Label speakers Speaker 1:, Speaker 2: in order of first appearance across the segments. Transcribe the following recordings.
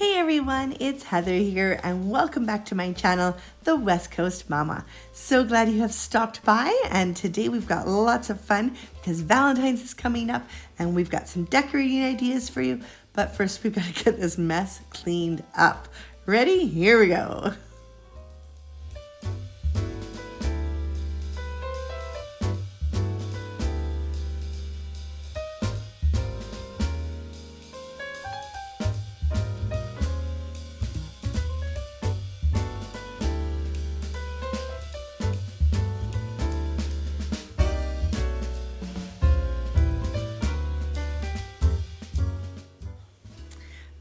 Speaker 1: Hey everyone, it's Heather here and welcome back to my channel, The West Coast Mama. So glad you have stopped by, and today we've got lots of fun because Valentine's is coming up and we've got some decorating ideas for you. But first we've got to get this mess cleaned up. Ready? Here we go.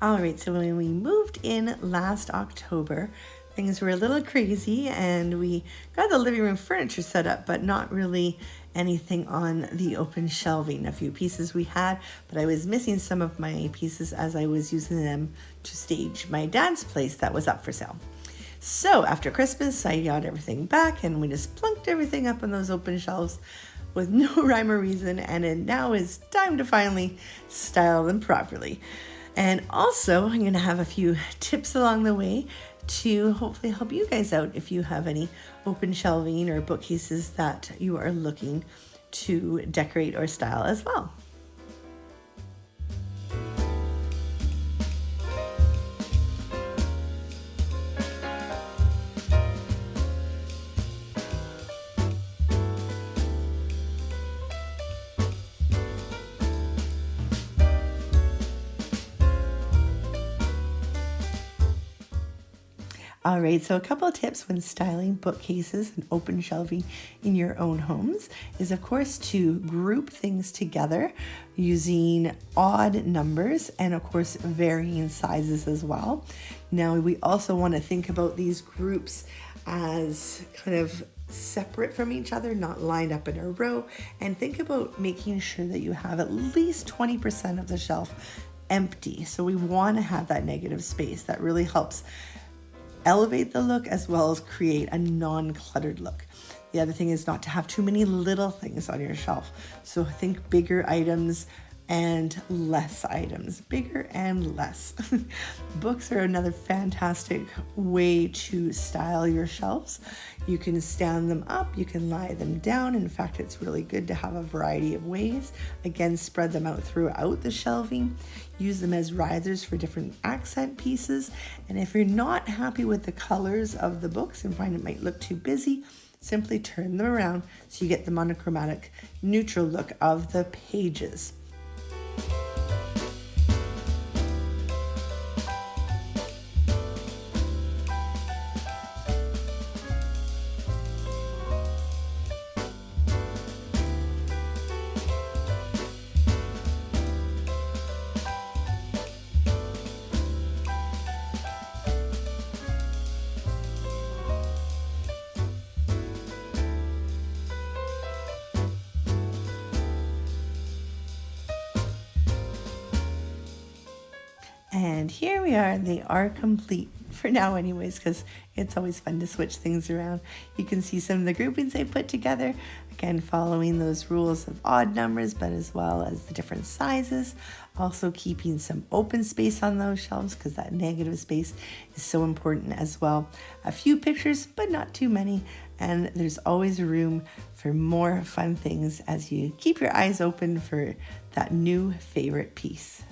Speaker 1: All right, so when we moved in last October, things were a little crazy and we got the living room furniture set up, but not really anything on the open shelving. A few pieces we had, but I was missing some of my pieces as I was using them to stage my dad's place that was up for sale. So after Christmas, I got everything back and we just plunked everything up on those open shelves with no rhyme or reason, and it now is time to finally style them properly. And also, I'm going to have a few tips along the way to hopefully help you guys out if you have any open shelving or bookcases that you are looking to decorate or style as well. All right, so a couple of tips when styling bookcases and open shelving in your own homes is, of course, to group things together using odd numbers and, of course, varying sizes as well. Now, we also want to think about these groups as kind of separate from each other, not lined up in a row, and think about making sure that you have at least 20% of the shelf empty. So we want to have that negative space. That really helps elevate the look as well as create a non-cluttered look. The other thing is not to have too many little things on your shelf. So think bigger items and less items. Bigger and less. Books are another fantastic way to style your shelves. You can stand them up, you can lie them down. In fact, it's really good to have a variety of ways. Again, spread them out throughout the shelving. Use them as risers for different accent pieces. And if you're not happy with the colors of the books and find it might look too busy, simply turn them around so you get the monochromatic neutral look of the pages. And here we are, they are complete for now anyways, because it's always fun to switch things around. You can see some of the groupings I put together, again following those rules of odd numbers, but as well as the different sizes. Also keeping some open space on those shelves because that negative space is so important as well. A few pictures, but not too many. And there's always room for more fun things as you keep your eyes open for that new favorite piece.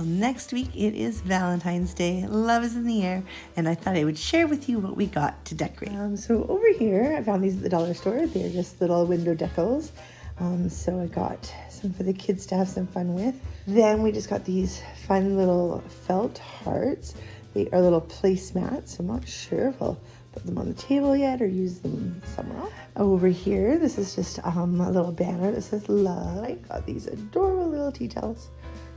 Speaker 1: Well, next week it is Valentine's Day. Love is in the air, and I thought I would share with you what we got to decorate. So over here, I found these at the dollar store. They're just little window decals. So I got some for the kids to have some fun with. Then we just got these fun little felt hearts. They are little placemats. I'm not sure if I'll put them on the table yet or use them somewhere else. Over here, this is just a little banner that says love. I got these adorable little tea towels.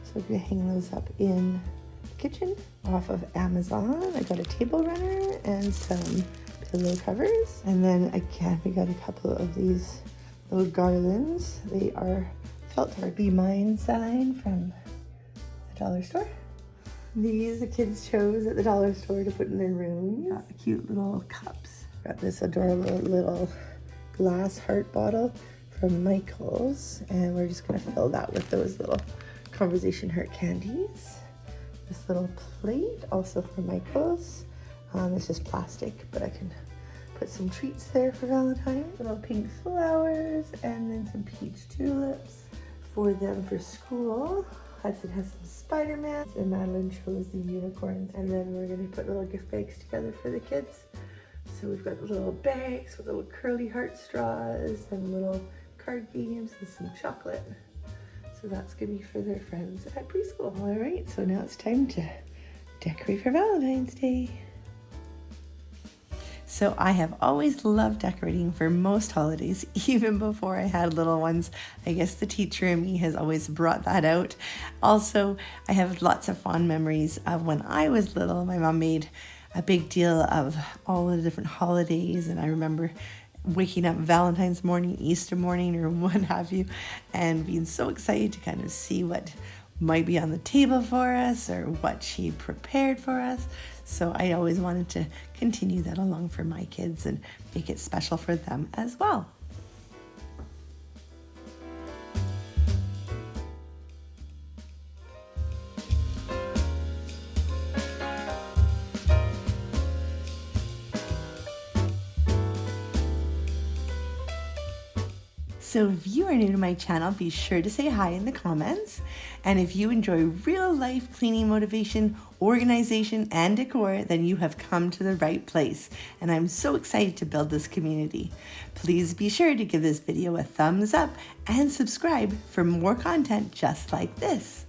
Speaker 1: So I'm gonna hang those up in the kitchen off of Amazon. I got a table runner and some pillow covers. And then again, we got a couple of these little garlands. They are felt heart. Be Mine sign from the dollar store. These the kids chose at the dollar store to put in their room. Got the cute little cups. Got this adorable little glass heart bottle from Michael's, and we're just gonna fill that with those little conversation heart candies. This little plate also from Michael's. It's just plastic, but I can put some treats there for Valentine's. Little pink flowers and then some peach tulips for them for school. Hudson has some Spider-Man, and Madeline chose the unicorns. And then we're gonna put little gift bags together for the kids. So we've got little bags with little curly heart straws and little card games and some chocolate. So that's gonna be for their friends at preschool. All right, so now it's time to decorate for Valentine's Day. So I have always loved decorating for most holidays, even before I had little ones. I guess the teacher in me has always brought that out. Also, I have lots of fond memories of when I was little. My mom made a big deal of all the different holidays, and I remember waking up Valentine's morning, Easter morning, or what have you, and being so excited to kind of see what might be on the table for us or what she prepared for us. So I always wanted to continue that along for my kids and make it special for them as well. So if you are new to my channel, be sure to say hi in the comments. And if you enjoy real life cleaning motivation, organization, and decor, then you have come to the right place. And I'm so excited to build this community. Please be sure to give this video a thumbs up and subscribe for more content just like this.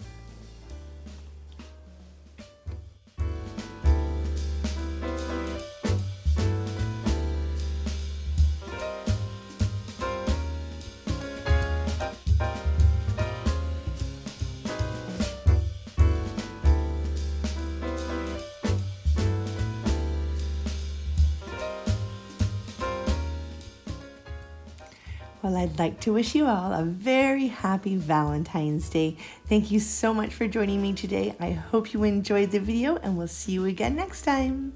Speaker 1: Well, I'd like to wish you all a very happy Valentine's Day. Thank you so much for joining me today. I hope you enjoyed the video, and we'll see you again next time.